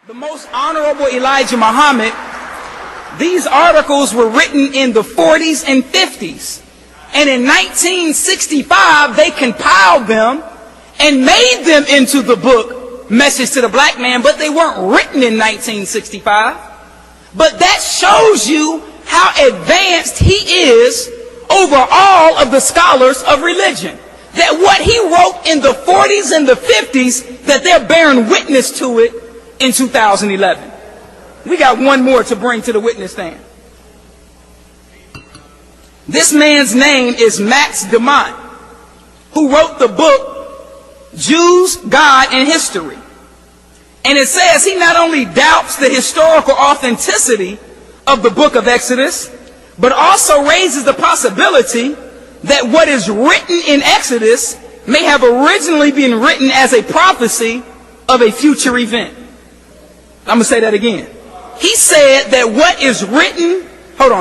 The most honorable Elijah Muhammad, these articles were written in the 40s and 50s. And in 1965, they compiled them and made them into the book, Message to the Black Man, but they weren't written in 1965. But that shows you how advanced he is over all of the scholars of religion. That what he wrote in the 40s and the 50s, that they're bearing witness to it in 2011. We got one more to bring to the witness stand. This man's name is Max DeMont, who wrote the book Jews, God, and History. And it says he not only doubts the historical authenticity of the book of Exodus, but also raises the possibility that what is written in Exodus may have originally been written as a prophecy of a future event. I'm going to say that again. He said that what is written,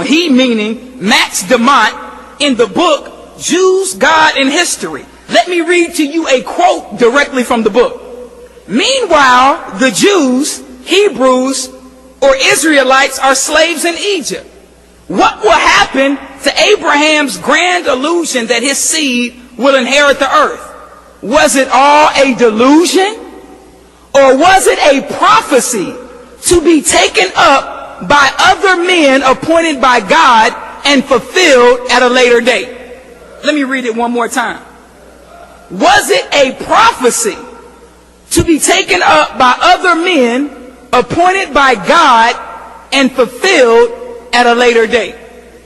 he meaning Max DeMont, in the book Jews, God, and History. Let me read to you a quote directly from the book. Meanwhile, the Jews, Hebrews, or Israelites are slaves in Egypt. What will happen to Abraham's grand illusion that his seed will inherit the earth? Was it all a delusion? Or was it a prophecy to be taken up by other men appointed by God and fulfilled at a later date? Let me read it one more time. Was it a prophecy to be taken up by other men appointed by God and fulfilled at a later date?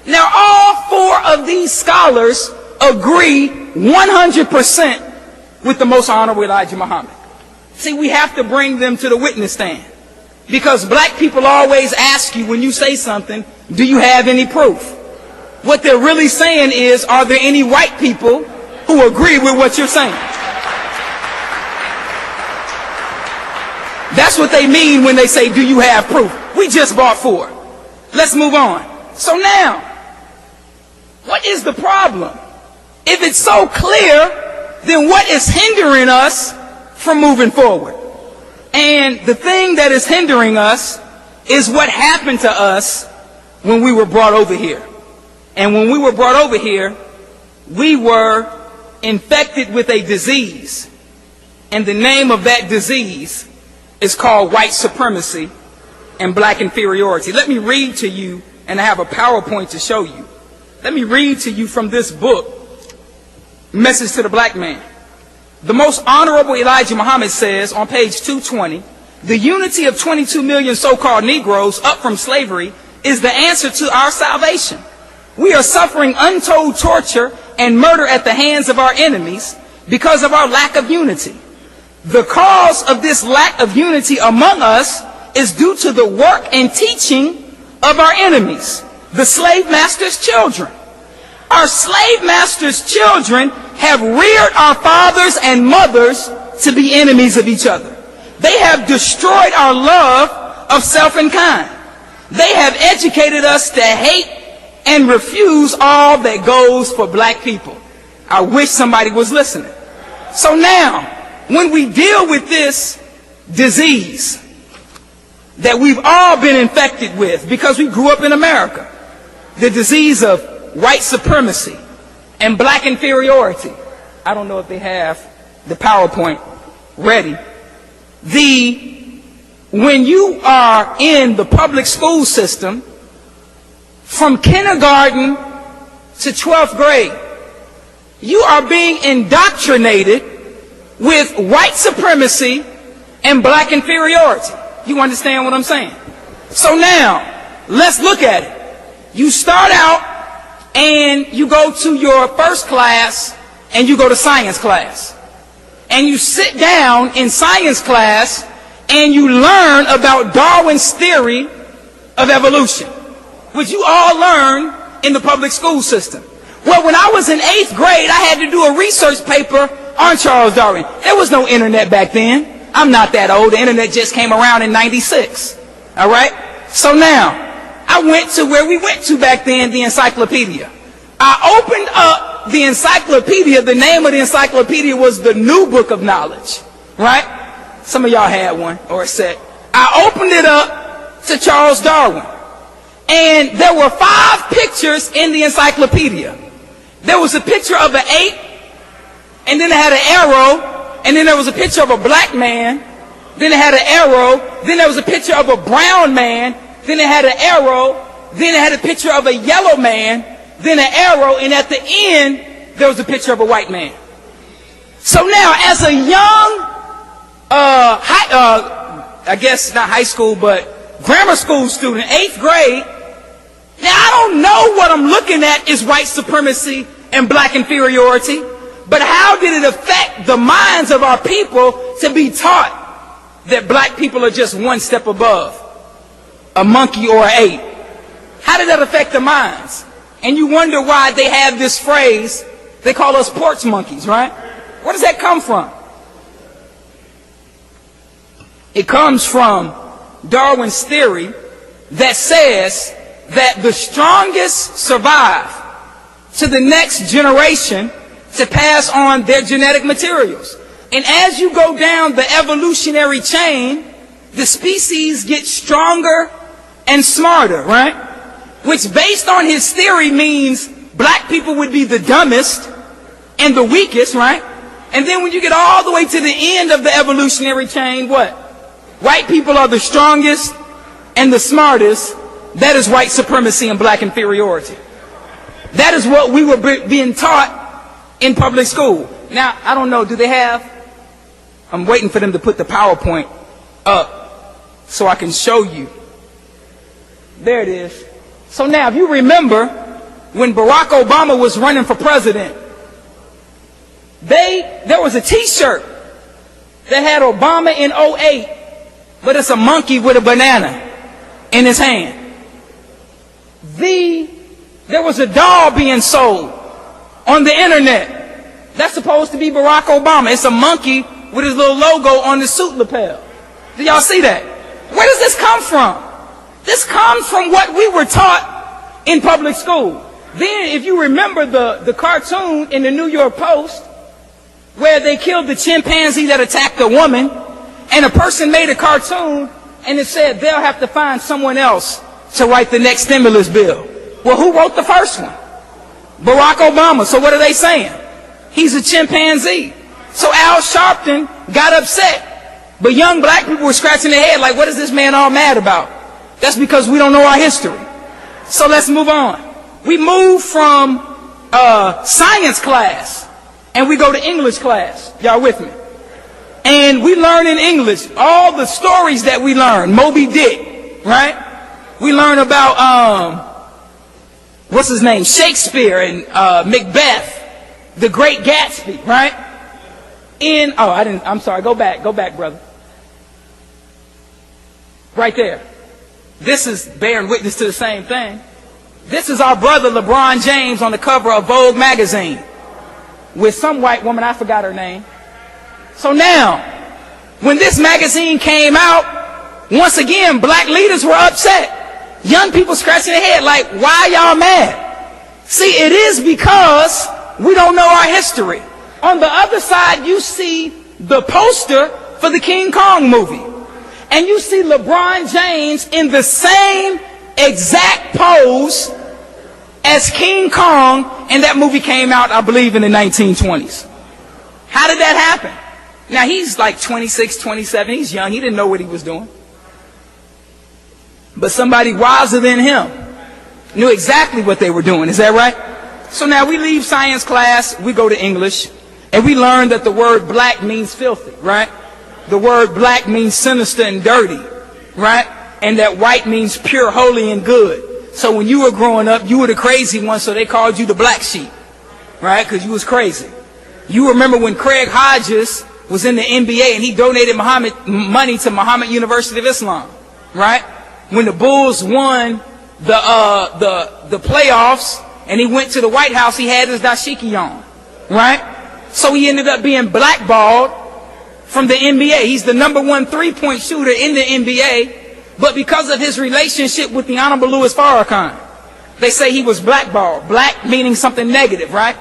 Now, all four of these scholars agree 100% with the most honorable Elijah Muhammad. See, we have to bring them to the witness stand. Because black people always ask you when you say something, do you have any proof? What they're really saying is, are there any white people who agree with what you're saying? That's what they mean when they say, do you have proof? We just brought four. Let's move on. So now, what is the problem? If it's so clear, then what is hindering us from moving forward? And the thing that is hindering us is what happened to us when we were brought over here. And when we were brought over here, we were infected with a disease. And the name of that disease is called white supremacy and black inferiority. Let me read to you, and I have a PowerPoint to show you. Let me read to you from this book, Message to the Black Man. The most honorable Elijah Muhammad says on page 220, the unity of 22 million so-called Negroes up from slavery is the answer to our salvation. We are suffering untold torture and murder at the hands of our enemies because of our lack of unity. The cause of this lack of unity among us is due to the work and teaching of our enemies, the slave master's children. Our slave master's children have reared our fathers and mothers to be enemies of each other. They have destroyed our love of self and kind. They have educated us to hate and refuse all that goes for black people. I wish somebody was listening. So now, when we deal with this disease that we've all been infected with because we grew up in America, the disease of white supremacy and black inferiority. I don't know if they have the PowerPoint ready. When you are in the public school system, from kindergarten to 12th grade, you are being indoctrinated with white supremacy and black inferiority. You understand what I'm saying? So now, let's look at it. You start out and you go to your first class and you go to science class. And you sit down in science class and you learn about Darwin's theory of evolution, which you all learn in the public school system. Well, when I was in 8th grade, I had to do a research paper on Charles Darwin. There was no internet back then. I'm not that old. The internet just came around in 96. All right? So now, I went to where we went to back then, the encyclopedia. I opened up the encyclopedia. The name of the encyclopedia was the New Book of Knowledge. Right? Some of y'all had one or a set. I opened it up to Charles Darwin. And there were 5 pictures in the encyclopedia. There was a picture of an ape, and then it had an arrow, and then there was a picture of a black man, then it had an arrow, then there was a picture of a brown man, then it had an arrow, then it had a picture of a yellow man, then an arrow, and at the end, there was a picture of a white man. So now, as a young, I guess not high school, but grammar school student, 8th grade, now I don't know what I'm looking at is white supremacy and black inferiority, but how did it affect the minds of our people to be taught that black people are just one step above a monkey or an ape? How did that affect the minds? And you wonder why they have this phrase, they call us porch monkeys, right? Where does that come from? It comes from Darwin's theory that says that the strongest survive to the next generation to pass on their genetic materials. And as you go down the evolutionary chain, the species get stronger and smarter, right? Which, based on his theory, means black people would be the dumbest and the weakest, right? And then when you get all the way to the end of the evolutionary chain, what? White people are the strongest and the smartest. That is white supremacy and black inferiority. That is what we were being taught in public school. Now, I don't know, do they have? I'm waiting for them to put the PowerPoint up so I can show you. There it is. So now, if you remember, when Barack Obama was running for president, there was a t-shirt that had Obama in 08, but it's a monkey with a banana in his hand. There was a doll being sold on the internet. That's supposed to be Barack Obama. It's a monkey with his little logo on the suit lapel. Do y'all see that? Where does this come from? This comes from what we were taught in public school. Then, if you remember the cartoon in the New York Post, where they killed the chimpanzee that attacked a woman, and a person made a cartoon, and it said they'll have to find someone else to write the next stimulus bill. Well, who wrote the first one? Barack Obama. So what are they saying? He's a chimpanzee. So Al Sharpton got upset. But young black people were scratching their head like, what is this man all mad about? That's because we don't know our history. So let's move on. We move from science class and we go to English class. Y'all with me? And we learn in English all the stories that we learn. Moby Dick, right? We learn about, what's his name? Shakespeare and Macbeth, The Great Gatsby, right? I'm sorry, go back, brother. Right there. This is bearing witness to the same thing. This is our brother LeBron James on the cover of Vogue magazine with some white woman, I forgot her name. So now, when this magazine came out, once again, black leaders were upset. Young people scratching their head like, why y'all mad? See, it is because we don't know our history. On the other side, you see the poster for the King Kong movie. And you see LeBron James in the same exact pose as King Kong, and that movie came out, I believe, in the 1920s. How did that happen? Now, he's like 26, 27. He's young. He didn't know what he was doing. But somebody wiser than him knew exactly what they were doing. Is that right? So now we leave science class, we go to English, and we learn that the word black means filthy, right? The word black means sinister and dirty, right? And that white means pure, holy, and good. So when you were growing up, you were the crazy one, so they called you the black sheep, right? Because you was crazy. You remember when Craig Hodges was in the NBA and he donated money to Muhammad University of Islam, right? When the Bulls won the playoffs and he went to the White House, he had his dashiki on, right? So he ended up being blackballed from the NBA. He's the #1 3-point shooter in the NBA, but because of his relationship with the Honorable Louis Farrakhan, they say he was blackballed. Black meaning something negative, right?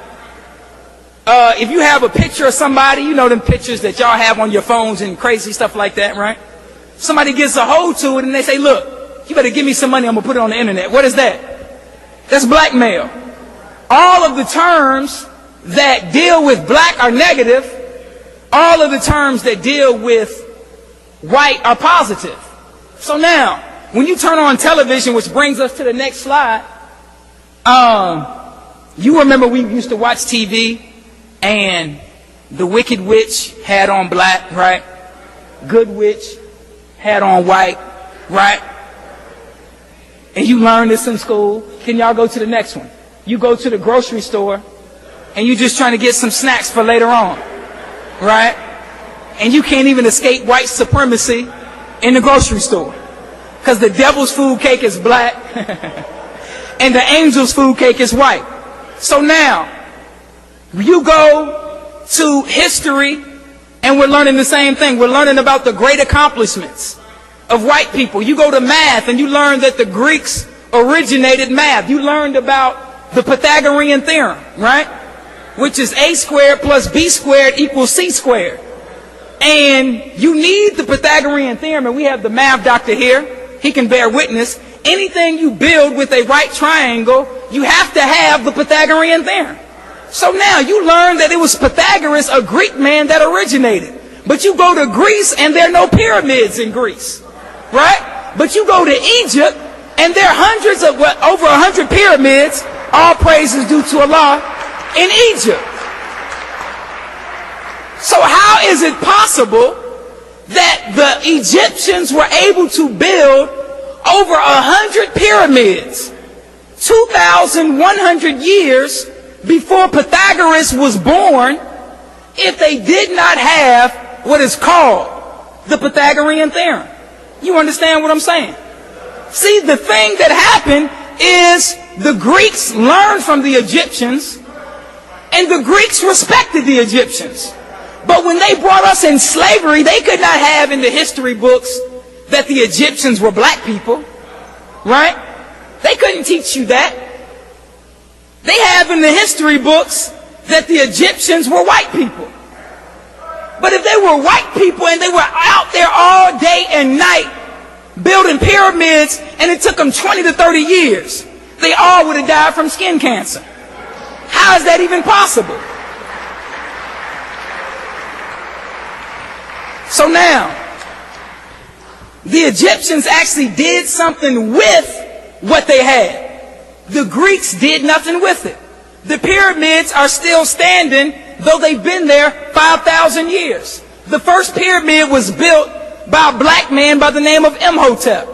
If you have a picture of somebody, you know them pictures that y'all have on your phones and crazy stuff like that, right? somebody gets a hold to it and they say, look, you better give me some money, I'm going to put it on the internet. What is that? That's blackmail. All of the terms that deal with black are negative. All of the terms that deal with white are positive. So now, when you turn on television, which brings us to the next slide, you remember we used to watch TV and the wicked witch had on black, right? Good witch had on white, right? And you learned this in school. Can y'all go to the next one? You go to the grocery store and you're just trying to get some snacks for later on, right? And you can't even escape white supremacy in the grocery store because the devil's food cake is black and the angel's food cake is white. So now, you go to history and we're learning the same thing. We're learning about the great accomplishments of white people. You go to math and you learn that the Greeks originated math. You learned about the Pythagorean theorem, right? Which is a squared plus b squared equals c squared. And you need the Pythagorean theorem, and we have the math doctor here. He can bear witness. Anything you build with a right triangle, you have to have the Pythagorean theorem. So now you learn that it was Pythagoras, a Greek man, that originated. But you go to Greece and there are no pyramids in Greece, right? But you go to Egypt and there are hundreds of, over 100 pyramids, all praises due to Allah, in Egypt. So how is it possible that the Egyptians were able to build over 100 pyramids 2,100 years before Pythagoras was born if they did not have what is called the Pythagorean theorem? You understand what I'm saying? See, the thing that happened is the Greeks learned from the Egyptians and the Greeks respected the Egyptians. But when they brought us in slavery, they could not have in the history books that the Egyptians were black people, right? They couldn't teach you that. They have in the history books that the Egyptians were white people. But if they were white people and they were out there all day and night building pyramids and it took them 20 to 30 years, they all would have died from skin cancer. How is that even possible? So now, the Egyptians actually did something with what they had. The Greeks did nothing with it. The pyramids are still standing, though they've been there 5,000 years. The first pyramid was built by a black man by the name of Imhotep.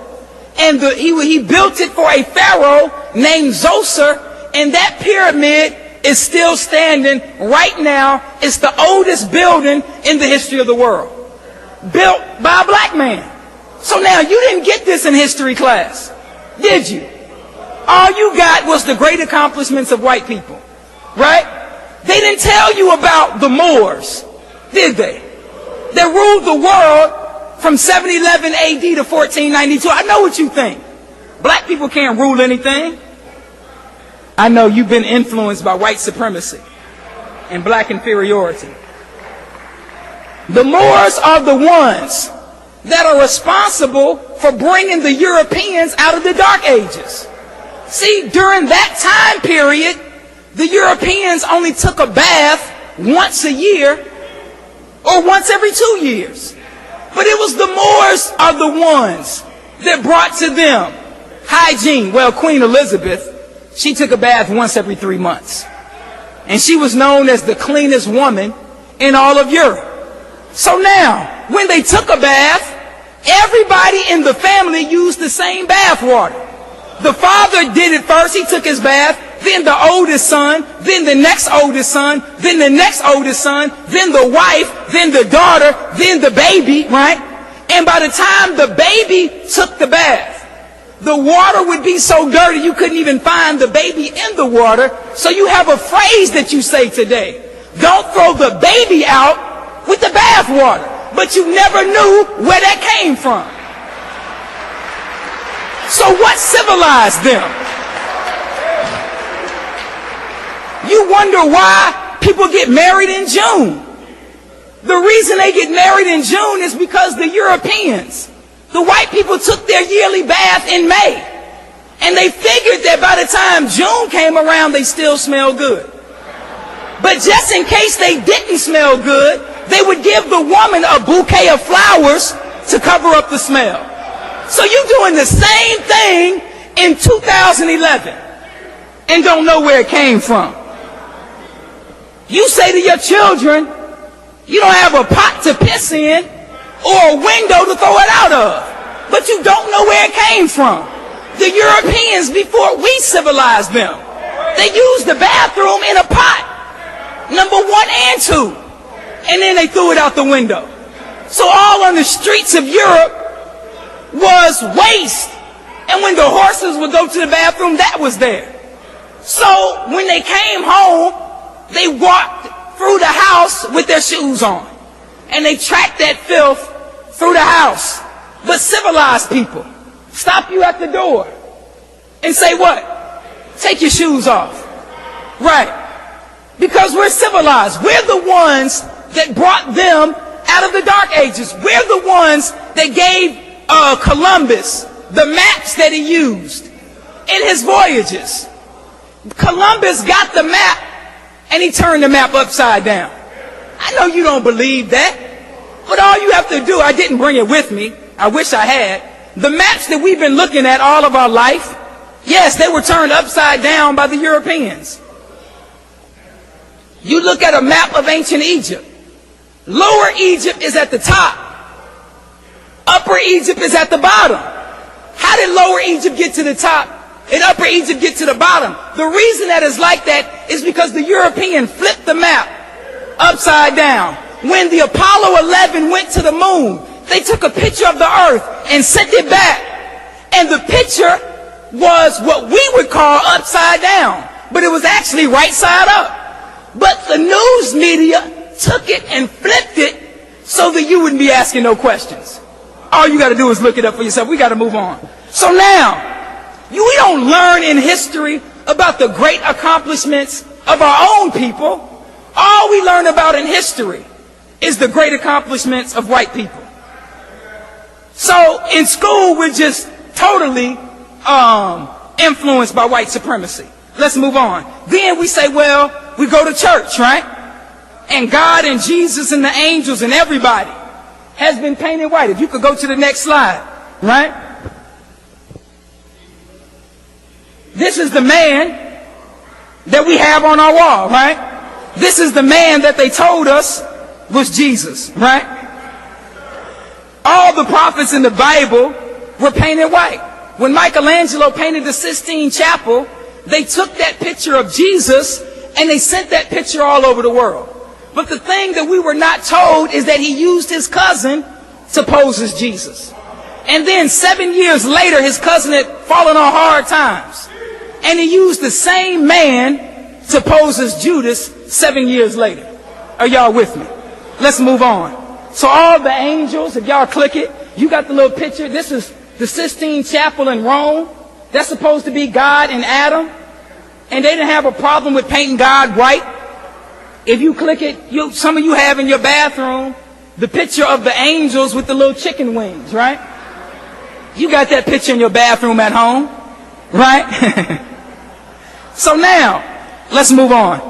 And he built it for a pharaoh named Zoser, and that pyramid is still standing right now. It's the oldest building in the history of the world, built by a black man. So now, you didn't get this in history class, did you? All you got was the great accomplishments of white people, right? They didn't tell you about the Moors, did they? That ruled the world from 711 AD to 1492. I know what you think. Black people can't rule anything. I know you've been influenced by white supremacy and black inferiority. The Moors are the ones that are responsible for bringing the Europeans out of the Dark Ages. See, during that time period, the Europeans only took a bath once a year or once every 2 years. But it was the Moors are the ones that brought to them hygiene. Well, Queen Elizabeth, she took a bath once every 3 months. And she was known as the cleanest woman in all of Europe. So now, when they took a bath, everybody in the family used the same bath water. The father did it first. He took his bath. Then the oldest son. Then the next oldest son. Then the next oldest son. Then the wife. Then the daughter. Then the baby, right? And by the time the baby took the bath, the water would be so dirty you couldn't even find the baby in the water. So you have a phrase that you say today. Don't throw the baby out with the bath water. But you never knew where that came from. So what civilized them? You wonder why people get married in June. The reason they get married in June is because the Europeans The white people took their yearly bath in May, and they figured that by the time June came around, they still smelled good. But just in case they didn't smell good, they would give the woman a bouquet of flowers to cover up the smell. So you're doing the same thing in 2011 and don't know where it came from. You say to your children, you don't have a pot to piss in or a window to throw it out of, but you don't know where it came from. The Europeans, before we civilized them, they used the bathroom in a pot, number 1 and 2, and then they threw it out the window. So all on the streets of Europe was waste, and when the horses would go to the bathroom, that was there. So when they came home, they walked through the house with their shoes on, and they tracked that filth through the house. But civilized people stop you at the door and say what? Take your shoes off. Right. Because we're civilized. We're the ones that brought them out of the dark ages. We're the ones that gave Columbus the maps that he used in his voyages. Columbus got the map and he turned the map upside down. I know you don't believe that, but all you have to do, I didn't bring it with me, I wish I had. The maps that we've been looking at all of our life, yes, they were turned upside down by the Europeans. You look at a map of ancient Egypt. Lower Egypt is at the top. Upper Egypt is at the bottom. How did Lower Egypt get to the top and Upper Egypt get to the bottom? The reason that is like that is because the European flipped the map upside down. When the Apollo 11 went to the moon, they took a picture of the earth and sent it back. And the picture was what we would call upside down, but it was actually right side up. But the news media took it and flipped it so that you wouldn't be asking no questions. All you got to do is look it up for yourself. We got to move on. So now, we don't learn in history about the great accomplishments of our own people. All we learn about in history is the great accomplishments of white people. So in school, we're just totally influenced by white supremacy. Let's move on. Then we say, well, we go to church, right? And God and Jesus and the angels and everybody has been painted white. If you could go to the next slide, right? This is the man that we have on our wall, right? This is the man that they told us was Jesus, right? All the prophets in the Bible were painted white. When Michelangelo painted the Sistine Chapel, they took that picture of Jesus and they sent that picture all over the world. But the thing that we were not told is that he used his cousin to pose as Jesus. And then 7 years later, his cousin had fallen on hard times. And he used the same man to pose as Judas 7 years later. Are y'all with me? Let's move on. So all the angels, if y'all click it, you got the little picture. This is the Sistine Chapel in Rome. That's supposed to be God and Adam. And they didn't have a problem with painting God white. If you click it, some of you have in your bathroom the picture of the angels with the little chicken wings, right? You got that picture in your bathroom at home, right? So now, let's move on.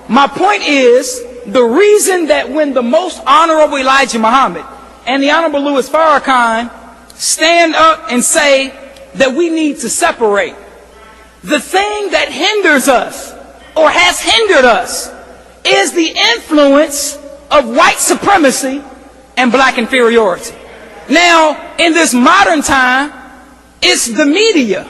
My point is, the reason that when the most honorable Elijah Muhammad and the Honorable Louis Farrakhan stand up and say that we need to separate, the thing that hinders us or has hindered us is the influence of white supremacy and black inferiority. Now, in this modern time, it's the media,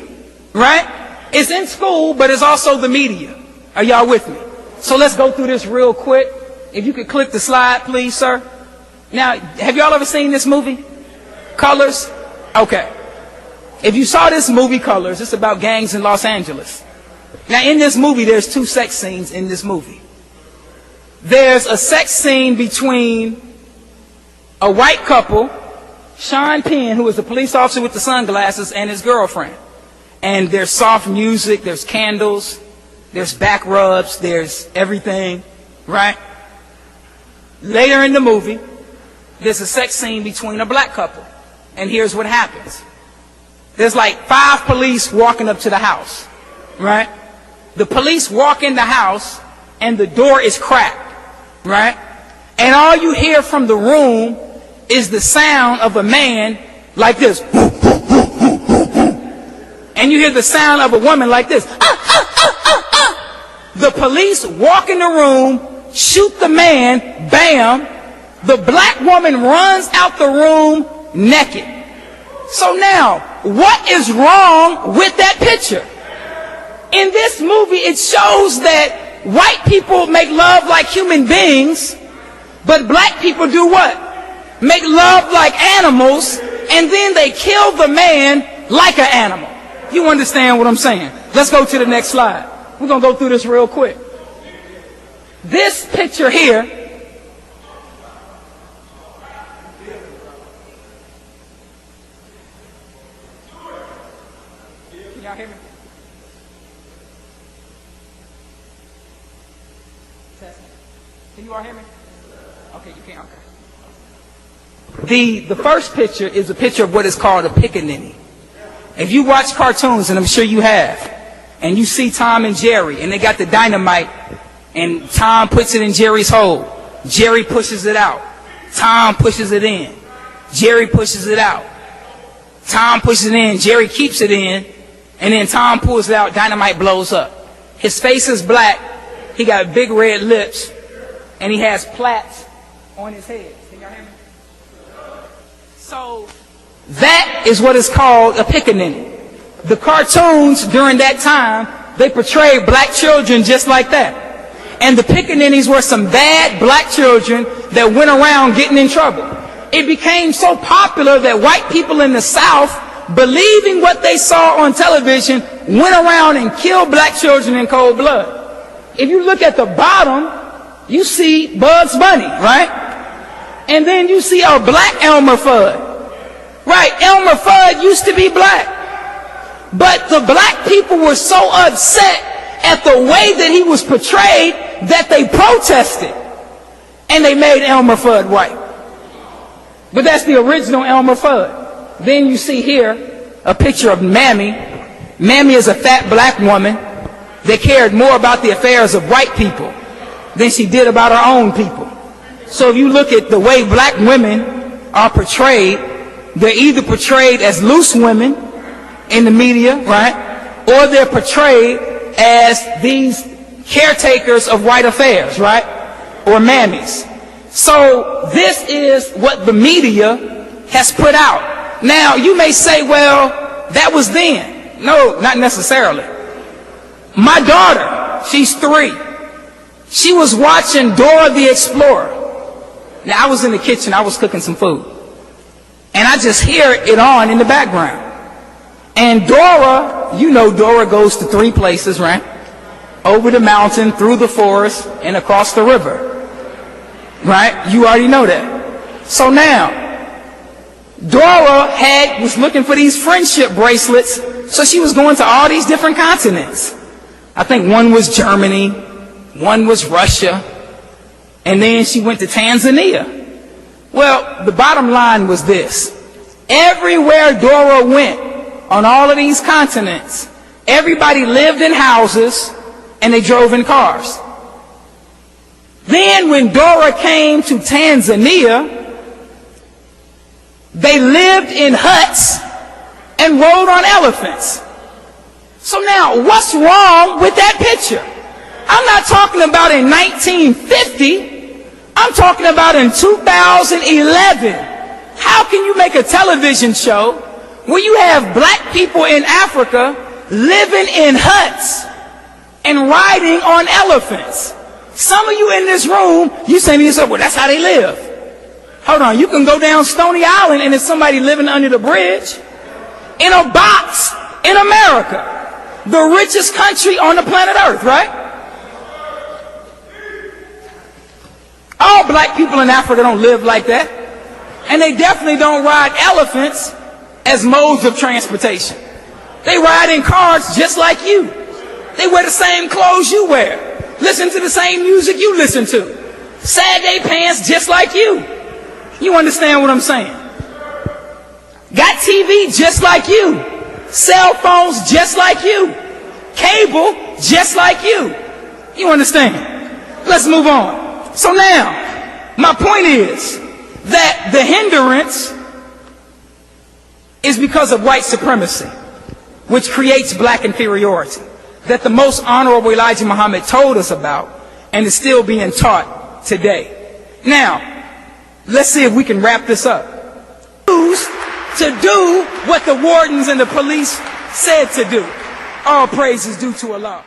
right? It's in school, but it's also the media. Are y'all with me? So let's go through this real quick. If you could click the slide, please, sir. Now, have y'all ever seen this movie? Colors? Okay. If you saw this movie, Colors, it's about gangs in Los Angeles. Now, in this movie, there's 2 sex scenes in this movie. There's a sex scene between a white couple, Sean Penn, who is the police officer with the sunglasses, and his girlfriend. And there's soft music, there's candles, there's back rubs, there's everything, right? Later in the movie, there's a sex scene between a black couple. And here's what happens. There's like 5 police walking up to the house, right? The police walk in the house and the door is cracked, right? And all you hear from the room is the sound of a man like this. And you hear the sound of a woman like this. The police walk in the room, shoot the man, bam. The black woman runs out the room naked. So now, what is wrong with that picture? In this movie, it shows that white people make love like human beings, but black people do what? Make love like animals, and then they kill the man like an animal. You understand what I'm saying? Let's go to the next slide. We're going to go through this real quick. This picture here can y'all hear me? Can you all hear me? Okay, you can. Okay. The first picture is a picture of what is called a pickaninny. If you watch cartoons, and I'm sure you have, and you see Tom and Jerry, and they got the dynamite, and Tom puts it in Jerry's hole. Jerry pushes it out. Tom pushes it in. Jerry pushes it out. Tom pushes it in. Jerry keeps it in. And then Tom pulls it out. Dynamite blows up. His face is black. He got big red lips. And he has plaits on his head. Can y'all hear me? So that is what is called a pickaninny. The cartoons during that time, they portrayed black children just like that. And the pickaninnies were some bad black children that went around getting in trouble. It became so popular that white people in the South, believing what they saw on television, went around and killed black children in cold blood. If you look at the bottom, you see Bugs Bunny, right? And then you see a black Elmer Fudd. Right, Elmer Fudd used to be black. But the black people were so upset at the way that he was portrayed that they protested. And they made Elmer Fudd white. But that's the original Elmer Fudd. Then you see here a picture of Mammy. Mammy is a fat black woman that cared more about the affairs of white people than she did about her own people. So if you look at the way black women are portrayed, they're either portrayed as loose women in the media, right? Or they're portrayed as these caretakers of white affairs, right? Or mammies. So this is what the media has put out. Now, you may say, well, that was then. No, not necessarily. My daughter, she's 3. She was watching Dora the Explorer. Now, I was in the kitchen. I was cooking some food. And I just hear it on in the background. And Dora, you know Dora goes to 3 places, right? Over the mountain, through the forest, and across the river. Right? You already know that. So now, Dora was looking for these friendship bracelets, so she was going to all these different continents. I think one was Germany, one was Russia, and then she went to Tanzania. Well, the bottom line was this. Everywhere Dora went, on all of these continents, everybody lived in houses and they drove in cars. Then when Dora came to Tanzania, they lived in huts and rode on elephants. So now, what's wrong with that picture? I'm not talking about in 1950. I'm talking about in 2011. How can you make a television show where you have black people in Africa living in huts and riding on elephants? Some of you in this room, you saying to yourself, well, that's how they live. Hold on, you can go down Stony Island and there's somebody living under the bridge in a box in America, the richest country on the planet Earth, right? All black people in Africa don't live like that. And they definitely don't ride elephants as modes of transportation. They ride in cars just like you. They wear the same clothes you wear. Listen to the same music you listen to. Sag their pants just like you. You understand what I'm saying? got TV just like you, cell phones just like you, cable just like you. You understand? Let's move on. So now, my point is that the hindrance is because of white supremacy, which creates black inferiority, that the most honorable Elijah Muhammad told us about and is still being taught today. Now, let's see if we can wrap this up. Choose to do what the wardens and the police said to do. All praise is due to Allah.